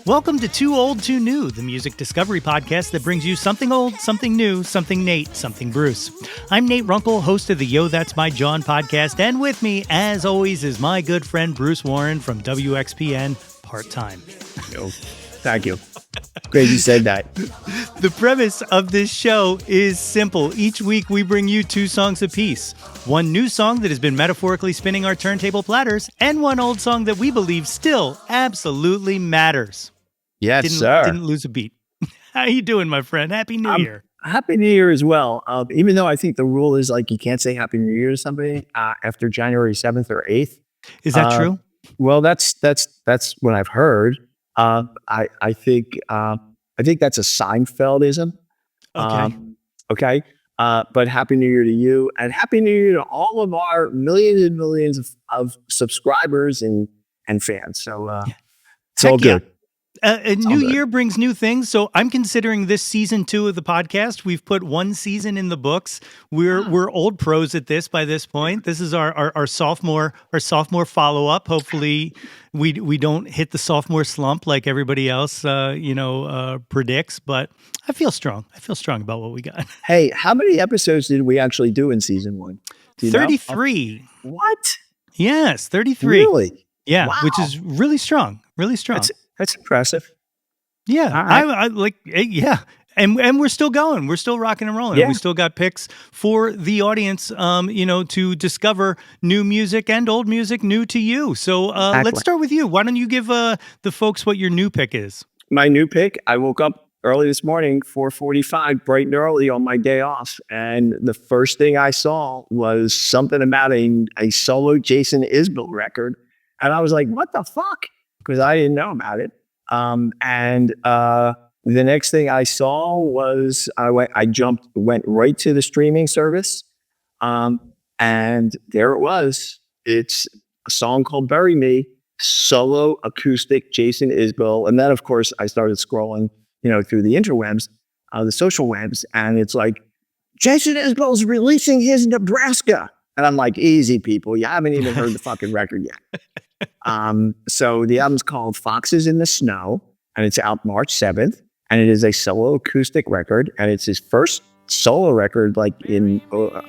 Welcome to Too Old, Too New, the music discovery podcast that brings you something old, something new, something Nate, something Bruce. I'm Nate Runkle, host of the Yo, That's My Jawn podcast, and with me, as always, is my good friend Bruce Warren from WXPN part-time. Yo, thank you. Great you said that. The premise of this show is simple. Each week we bring you two songs apiece. One new song that has been metaphorically spinning our turntable platters, and one old song that we believe still absolutely matters. Yes, sir. Didn't lose a beat. How you doing, my friend? Happy New Year. Happy New Year as well. Even though I think the rule is like you can't say Happy New Year to somebody after January 7th or 8th. Is that true? Well, that's what I've heard. I think that's a Seinfeldism. Okay. But Happy New Year to you, and Happy New Year to all of our millions and millions of subscribers and fans. So it's all good. A new year brings new things. So I'm considering this season 2 of the podcast. We've put one season in the books. We're old pros at this by this point. This is our sophomore follow up. Hopefully we don't hit the sophomore slump like everybody else predicts. But I feel strong. About what we got. Hey, how many episodes did we actually do in season 1? 33. What? Yes, 33. Really? Yeah, wow. Which is really strong. Really strong. That's impressive. Yeah, right. I like. Yeah, and we're still going. We're still rocking and rolling. Yeah. We still got picks for the audience. To discover new music and old music new to you. So let's start with you. Why don't you give the folks what your new pick is? My new pick. I woke up early this morning, 4:45, bright and early on my day off, and the first thing I saw was something about a solo Jason Isbell record, and I was like, "What the fuck?" Because I didn't know about it. The next thing I saw was went right to the streaming service. And there it was. It's a song called Bury Me, solo acoustic Jason Isbell. And then of course I started scrolling, through the interwebs, the social webs. And it's like, Jason Isbell's releasing his Nebraska. And I'm like, easy people. You haven't even heard the fucking record yet. So the album's called Foxes in the Snow, and it's out March 7th, and it is a solo acoustic record, and it's his first solo record like in,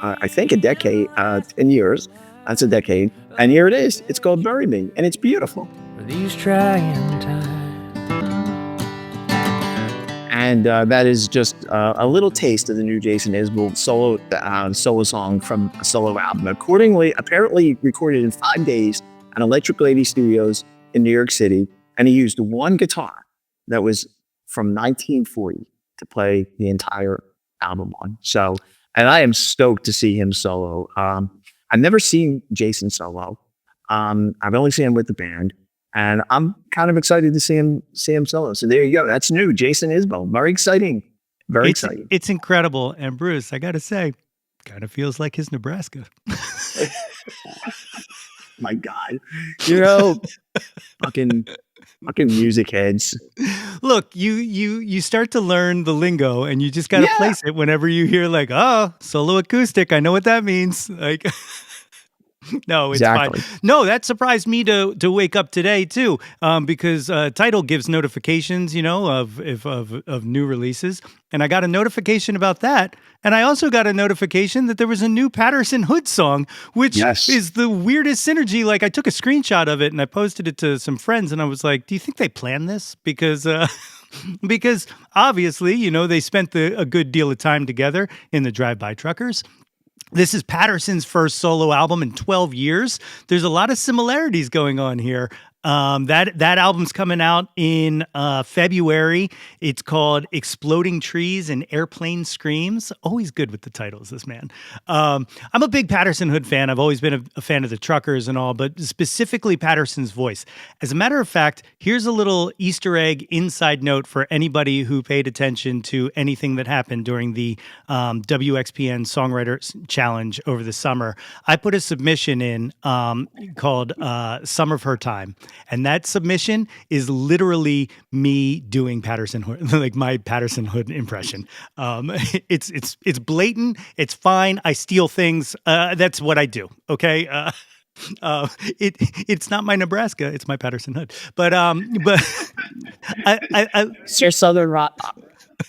I think a decade, 10 years. That's a decade. And here it is. It's called Bury Me, and it's beautiful. For these trying times. And that is just a little taste of the new Jason Isbell solo song from a solo album. Apparently recorded in 5 days at Electric Lady Studios in New York City, and he used one guitar that was from 1940 to play the entire album on. So, and I am stoked to see him solo. I've never seen Jason solo. I've only seen him with the band, and I'm kind of excited to see him solo. So there you go. That's new, Jason Isbell. Very exciting. Very exciting. It's incredible. And Bruce, I got to say, kind of feels like his Nebraska. My God, fucking music heads. Look, you start to learn the lingo, and you just got to place it whenever you hear like, oh, solo acoustic. I know what that means. Like, no, it's exactly. fine. No, that surprised me to wake up today too, because Tidal gives notifications, of new releases, and I got a notification about that, and I also got a notification that there was a new Patterson Hood song, which is the weirdest synergy. Like, I took a screenshot of it and I posted it to some friends, and I was like, "Do you think they planned this?" Because obviously, they spent a good deal of time together in the Drive-By Truckers. This is Patterson's first solo album in 12 years. There's a lot of similarities going on here. That album's coming out in February. It's called Exploding Trees and Airplane Screams. Always good with the titles, this man. I'm a big Patterson Hood fan. I've always been a fan of the Truckers and all, but specifically Patterson's voice. As a matter of fact, here's a little Easter egg inside note for anybody who paid attention to anything that happened during the WXPN Songwriter Challenge over the summer. I put a submission in called Some of Her Time. And that submission is literally me doing Patterson Hood, like my Patterson Hood impression. It's blatant. It's fine. I steal things. That's what I do. Okay. It's not my Nebraska, it's my Patterson Hood. But I It's your Southern rock.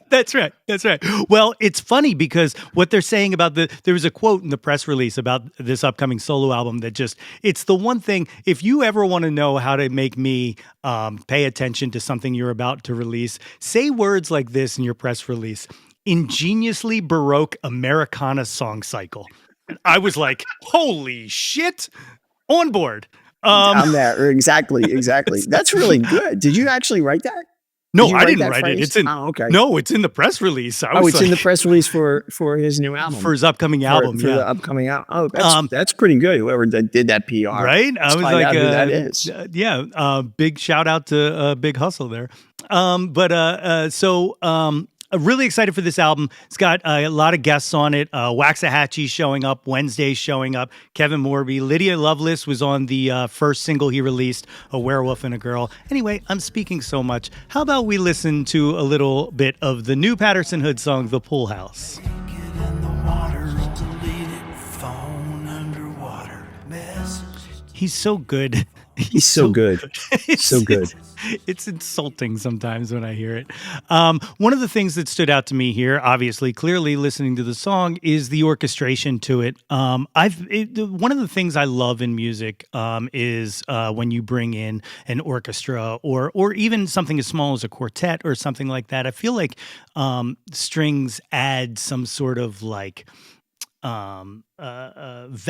That's right. That's right. Well, it's funny because what they're saying about there was a quote in the press release about this upcoming solo album that it's the one thing, if you ever want to know how to make me pay attention to something you're about to release, say words like this in your press release: ingeniously Baroque Americana song cycle. And I was like, holy shit, on board. I'm there. Exactly. That's really good. Did you actually write that? Did No, you I write didn't that write it. phrase? It's in Oh, okay. No, it's in the press release. I Oh, was it's in the like, press release for his new album. for his upcoming album. For Yeah. the upcoming album. Oh, that's pretty good. Whoever did that PR. Right? I Let's was find like, out who that is. big shout out to Big Hustle there. I'm really excited for this album. It's got a lot of guests on it. Waxahachie showing up, Wednesday showing up, Kevin Morby. Lydia Lovelace was on the first single he released, A Werewolf and a Girl. Anyway, I'm speaking so much. How about we listen to a little bit of the new Patterson Hood song, The Pool House? He's so good. He's so good. So good. It's insulting sometimes when I hear it. One of the things that stood out to me here, obviously, clearly listening to the song, is the orchestration to it. One of the things I love in music is when you bring in an orchestra or even something as small as a quartet or something like that. I feel like strings add some sort of like it's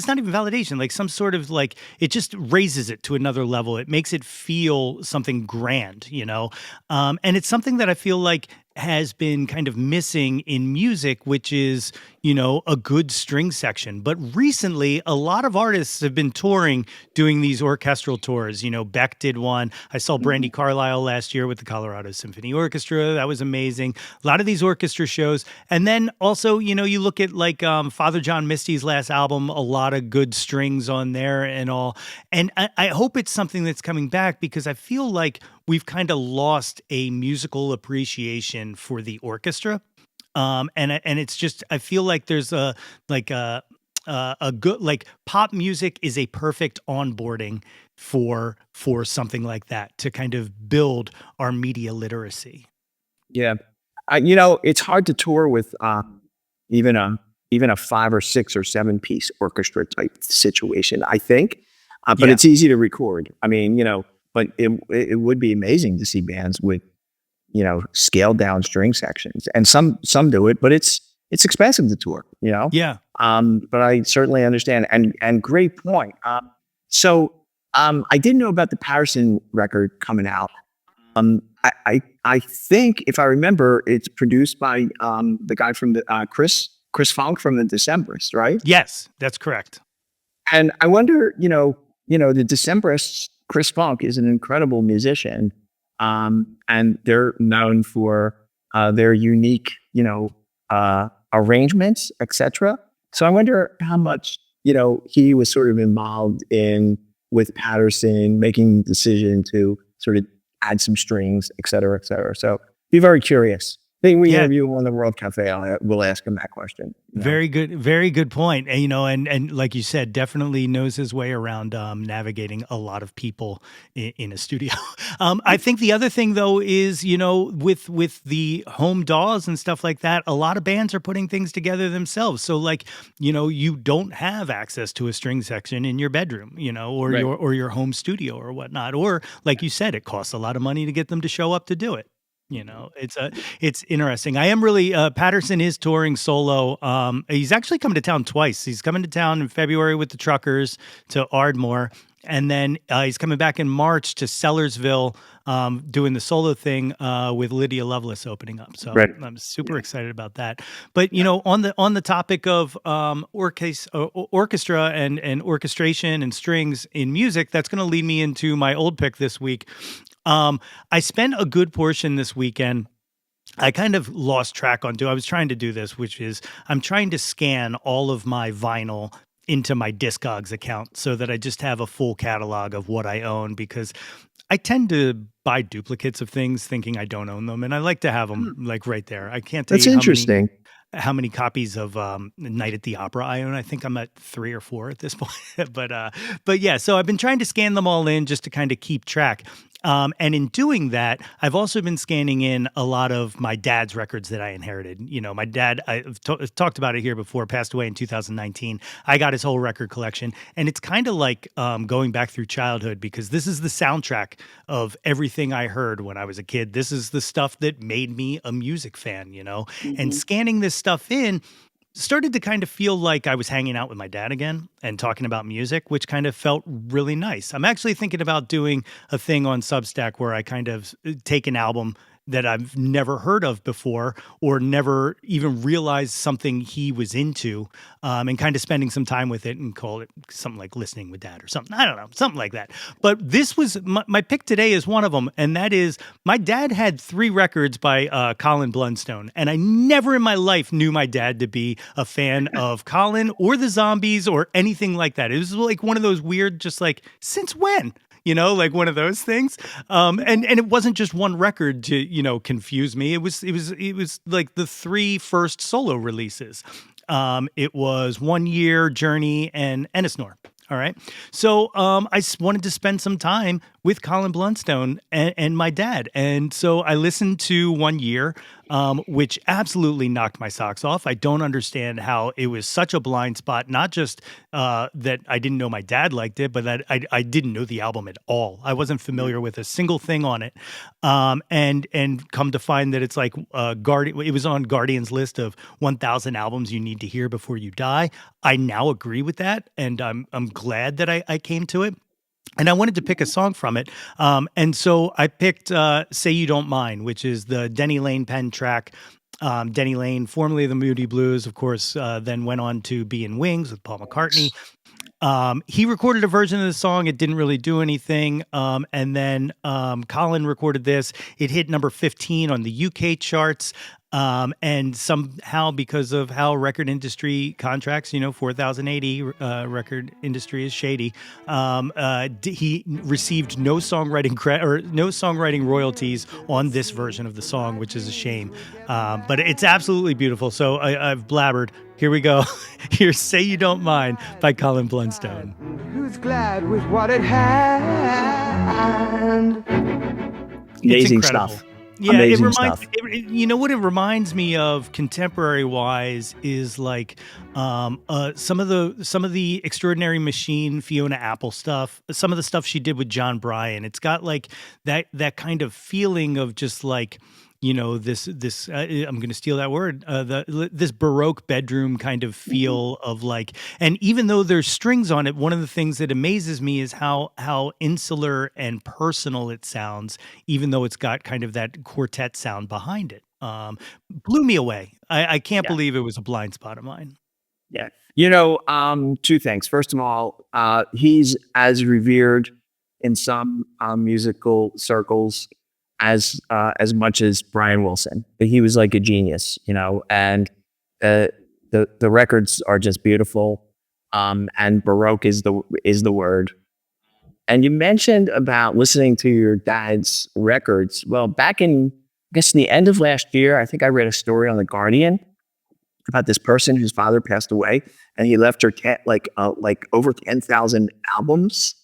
not even validation, like some sort of like, it just raises it to another level. It makes it feel something grand, and it's something that I feel like has been kind of missing in music, which is, a good string section. But recently, a lot of artists have been touring, doing these orchestral tours. Beck did one. I saw Brandi Carlile last year with the Colorado Symphony Orchestra. That was amazing. A lot of these orchestra shows. And then also, you look at like Father John Misty's last album, a lot of good strings on there and all. And I hope it's something that's coming back, because I feel like we've kind of lost a musical appreciation for the orchestra. And it's just, I feel like there's a good, like, pop music is a perfect onboarding for something like that, to kind of build our media literacy. Yeah. It's hard to tour with even a 5 or 6 or 7 piece orchestra type situation, I think. But it's easy to record. I mean, but it would be amazing to see bands with, scaled down string sections, and some do it, but it's expensive to tour, Yeah. But I certainly understand, and great point. I didn't know about the Patterson record coming out. I think, if I remember, it's produced by the guy from the Chris Funk from the Decemberists, right? Yes, that's correct. And I wonder, the Decemberists, Chris Funk is an incredible musician, and they're known for their unique, arrangements, etc. So I wonder how much, he was sort of involved in with Patterson making the decision to sort of add some strings, et cetera, et cetera. So be very curious. I think we interview him on the World Cafe. We'll ask him that question. Very good point. And, and like you said, definitely knows his way around navigating a lot of people in a studio. I think the other thing, though, is, with the home DAWs and stuff like that, a lot of bands are putting things together themselves. So, like, you don't have access to a string section in your bedroom, or Right. your home studio or whatnot. Or, like you said, it costs a lot of money to get them to show up to do it. It's interesting. I am really, Patterson is touring solo. He's actually coming to town twice. He's coming to town in February with the Truckers to Ardmore. And then he's coming back in March to Sellersville, doing the solo thing with Lydia Lovelace opening up. So Right. I'm super excited about that. But on the topic of orchestra and orchestration and strings in music, that's going to lead me into my old pick this week. I spent a good portion this weekend. I kind of lost track on I was trying to do this, which is I'm trying to scan all of my vinyl into my Discogs account so that I just have a full catalog of what I own, because I tend to buy duplicates of things thinking I don't own them, and I like to have them like right there. I can't tell That's you how interesting. how many copies of Night at the Opera I own. I think I'm at 3 or 4 at this point. But yeah, so I've been trying to scan them all in just to kind of keep track. And in doing that, I've also been scanning in a lot of my dad's records that I inherited. You know, my dad, I've talked about it here before, passed away in 2019. I got his whole record collection. And it's kind of like going back through childhood, because this is the soundtrack of everything I heard when I was a kid. This is the stuff that made me a music fan, you know? And scanning this stuff in started to kind of feel like I was hanging out with my dad again and talking about music, which kind of felt really nice. I'm actually thinking about doing a thing on Substack where I kind of take an album that I've never heard of before or never even realized something he was into, and kind of spending some time with it, and call it something like Listening with Dad or something. I don't know, something like that. But this was my pick today is one of them, and that is my dad had 3 records by Colin Blunstone, and I never in my life knew my dad to be a fan of Colin or the Zombies or anything like that. It was like one of those weird, just like, since when? You know, like one of those things. And it wasn't just one record to, you know, confuse me. It was like the 3 first solo releases. It was 1 Year, Journey, and Ennisnor. All right. So I wanted to spend some time with Colin Blunstone and my dad. And so I listened to 1 Year, which absolutely knocked my socks off. I don't understand how it was such a blind spot, not just that I didn't know my dad liked it, but that I didn't know the album at all. I wasn't familiar with a single thing on it. And come to find that it's like it was on Guardian's list of 1,000 albums you need to hear before you die. I now agree with that, and I'm glad that I came to it. And I wanted to pick a song from it. And so I picked Say You Don't Mind, which is the Denny Lane Penn track. Denny Lane, formerly of the Moody Blues, of course, then went on to be in Wings with Paul McCartney. He recorded a version of the song. It didn't really do anything. And then Colin recorded this. It hit number 15 on the UK charts. And somehow, because of how record industry contracts, you know, 4,080 record industry is shady. He received no songwriting royalties on this version of the song, which is a shame. But it's absolutely beautiful. So I've blabbered. Here we go. Here's "Say You Don't Mind" by Colin Blunstone. Who's glad with what it had? Amazing stuff. Yeah, Amazing stuff. You know what it reminds me of, contemporary wise, is like some of the Extraordinary Machine, Fiona Apple stuff. Some of the stuff she did with John Bryan. It's got like that kind of feeling of just like, you know, this I'm going to steal that word, this Baroque bedroom kind of feel of like, and even though there's strings on it, one of the things that amazes me is how insular and personal it sounds, even though it's got kind of that quartet sound behind it. Blew me away. I can't believe it was a blind spot of mine. Yeah. You know, 2 things. First of all, he's as revered in some musical circles as much as Brian Wilson. But he was like a genius, you know, and the records are just beautiful. And Baroque is the word. And you mentioned about listening to your dad's records. Well, back in, I guess, the end of last year, I think I read a story on The Guardian about this person whose father passed away, and he left her like over 10,000 albums.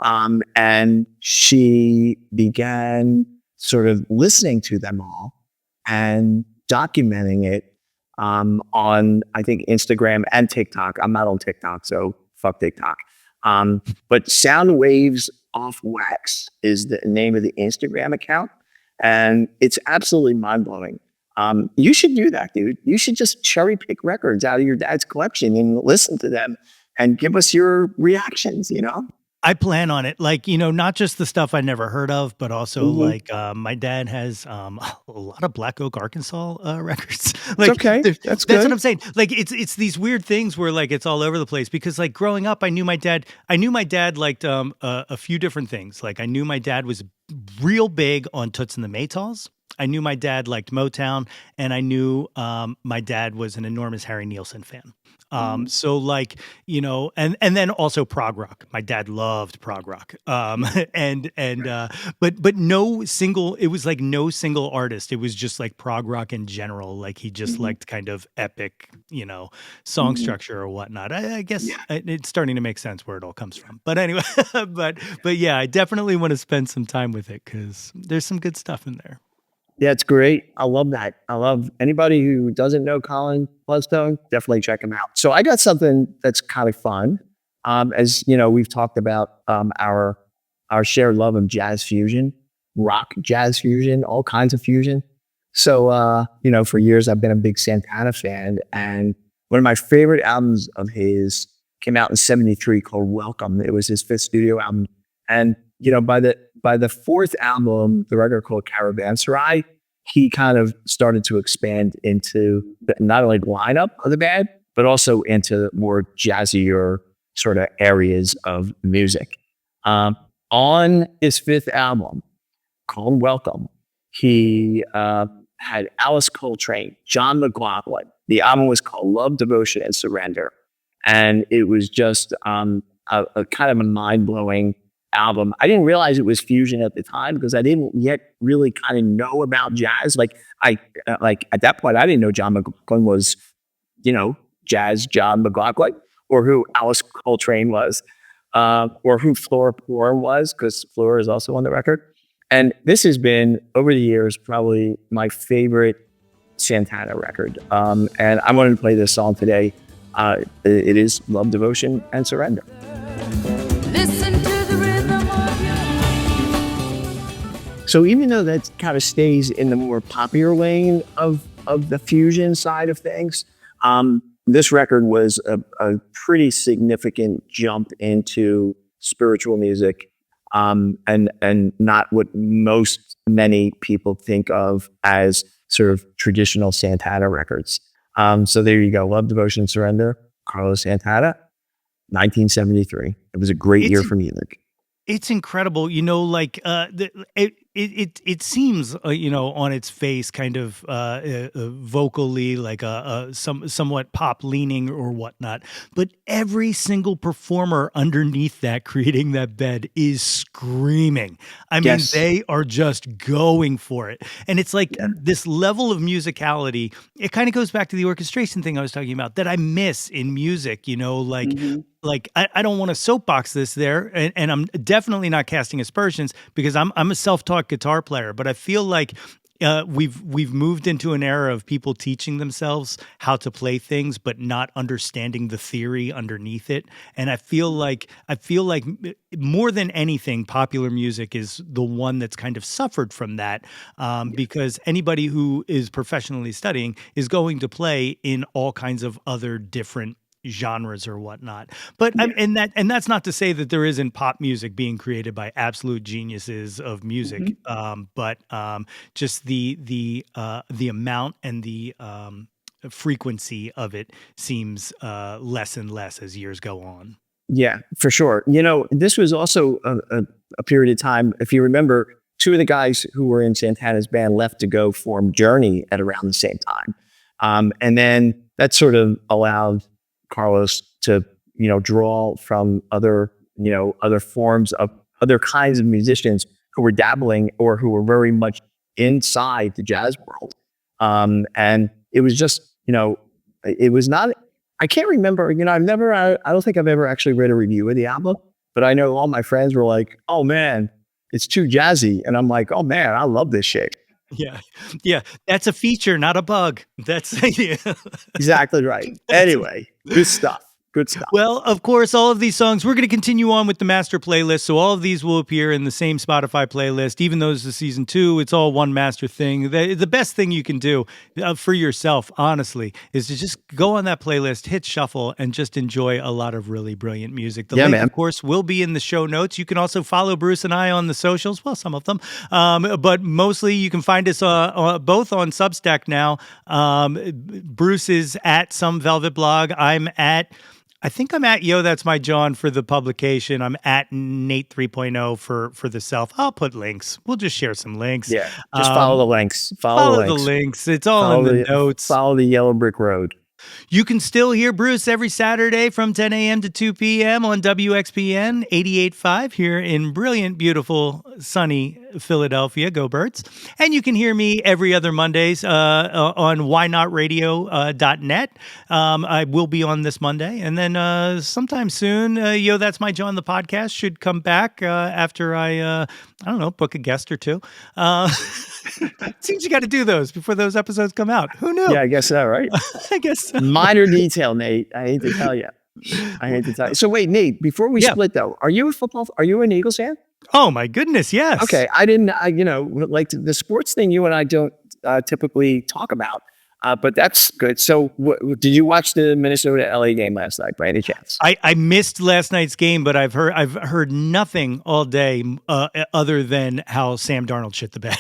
And she began sort of listening to them all and documenting it on, I think, Instagram and TikTok. I'm not on TikTok, so fuck TikTok. But Sound Waves Off Wax is the name of the Instagram account, and it's absolutely mind-blowing. You should do that, dude. You should just cherry pick records out of your dad's collection and listen to them and give us your reactions, you know? I plan on it. Like, you know, not just the stuff I never heard of, but also like my dad has a lot of Black Oak, Arkansas records. Like, okay. That's good. That's what I'm saying. Like, it's these weird things where like it's all over the place, because like growing up, I knew my dad liked a few different things. Like I knew my dad was real big on Toots and the Maytals. I knew my dad liked Motown, and I knew my dad was an enormous Harry Nilsson fan. Mhm. So like, and then also prog rock. My dad loved prog rock. And but no single, it was like no single artist. It was just like prog rock in general. Like he just Mhm. liked kind of epic, song Mhm. structure or whatnot. I guess Yeah. it's starting to make sense where it all comes from. But anyway, but yeah, I definitely want to spend some time with it because there's some good stuff in there. Yeah, it's great. I love that. I love anybody who doesn't know Colin Bloodstone, definitely check him out. So I got something that's kind of fun. As you know, we've talked about our shared love of jazz fusion, rock jazz fusion, all kinds of fusion. So for years I've been a big Santana fan, and one of my favorite albums of his came out in '73 called Welcome. It was his fifth studio album. And by the fourth album, the record called Caravanserai, he kind of started to expand into not only the lineup of the band, but also into more jazzier sort of areas of music. Um, on his fifth album, called Welcome, he had Alice Coltrane, John McLaughlin. The album was called Love, Devotion, and Surrender. And it was just a kind of a mind blowing album. I didn't realize it was fusion at the time because I didn't yet really kind of know about jazz. Like at that point, I didn't know John McLaughlin was, jazz John McLaughlin, or who Alice Coltrane was, or who Flora Purim was, because Flora is also on the record. And this has been, over the years, probably my favorite Santana record. And I wanted to play this song today. It is Love, Devotion, and Surrender. Listen to the rhythm of your So even though that kind of stays in the more popular lane of the fusion side of things, this record was a pretty significant jump into spiritual music, and not what many people think of as sort of traditional Santana records. So there you go. Love, Devotion, Surrender, Carlos Santana, 1973. It was a great It's year for music. It's incredible, like it seems, on its face, kind of vocally like somewhat pop leaning or whatnot, but every single performer underneath that creating that bed is screaming. I mean, Yes. they are just going for it, and it's like Yeah. this level of musicality. It kind of goes back to the orchestration thing I was talking about that I miss in music. Mhm. Like I don't want to soapbox this there, and I'm definitely not casting aspersions because I'm a self-taught guitar player, but I feel like we've moved into an era of people teaching themselves how to play things but not understanding the theory underneath it. And I feel like more than anything, popular music is the one that's kind of suffered from that, because anybody who is professionally studying is going to play in all kinds of other different genres or whatnot. But Yeah. and that's not to say that there isn't pop music being created by absolute geniuses of music. Mhm. But just the amount and the frequency of it seems less and less as years go on. Yeah, for sure. This was also a period of time. If you remember, two of the guys who were in Santana's band left to go form Journey at around the same time. And then that sort of allowed Carlos to, draw from other forms of other kinds of musicians who were dabbling or who were very much inside the jazz world. And it was just, it was not, I can't remember, I don't think I've ever actually read a review of the album, but I know all my friends were like, oh man, it's too jazzy. And I'm like, oh man, I love this shit. Yeah, yeah, that's a feature, not a bug. That's yeah. Exactly right. That's Anyway, good stuff. Good stuff. Well, of course, all of these songs, we're going to continue on with the master playlist. So all of these will appear in the same Spotify playlist. Even though this is season 2, it's all one master thing. The best thing you can do for yourself, honestly, is to just go on that playlist, hit shuffle, and just enjoy a lot of really brilliant music. The Yeah, link, man. of course, will be in the show notes. You can also follow Bruce and I on the socials. Well, some of them. But mostly you can find us both on Substack now. Bruce is at Some Velvet Blog. I'm at I think I'm at That's My Jawn for the publication. I'm at Nate 3.0 for the self. I'll put links. We'll just share some links. Yeah. Just follow the links. Follow the links. It's all in the notes. Follow the yellow brick road. You can still hear Bruce every Saturday from 10 a.m. to 2 p.m. on WXPN 88.5 here in brilliant, beautiful, sunny Philadelphia. Go Birds. And you can hear me every other Mondays on whynotradio.net. I will be on this Monday. And then sometime soon, That's My Jawn, the podcast, should come back after I don't know, book a guest or two. Seems you got to do those before those episodes come out. Who knew? Yeah, I guess so, right? I guess so. Minor detail, Nate. I hate to tell you. So wait, Nate, before we split though, are you an Eagles fan? Oh my goodness, yes. Okay, like the sports thing you and I don't typically talk about. But that's good. So did you watch the Minnesota LA game last night by any chance? I missed last night's game, but I've heard nothing all day other than how Sam Darnold shit the bed.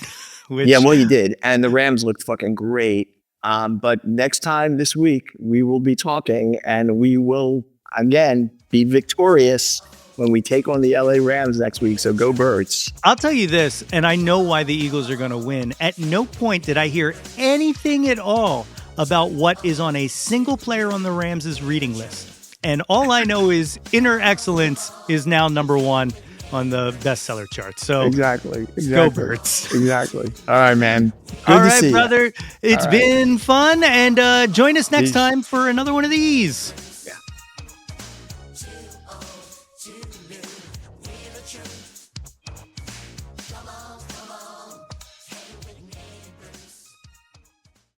Yeah, well, you did. And the Rams looked fucking great. But next time this week, we will be talking and we will, again, be victorious when we take on the LA Rams next week. So go Birds. I'll tell you this, and I know why the Eagles are going to win. At no point did I hear anything at all about what is on a single player on the Rams' reading list. And all I know is Inner Excellence is now number one on the bestseller chart. So exactly. Go Birds. Exactly. All right, man. Good all to right, see brother. You. It's been fun, and join us next time for another one of these. Yeah.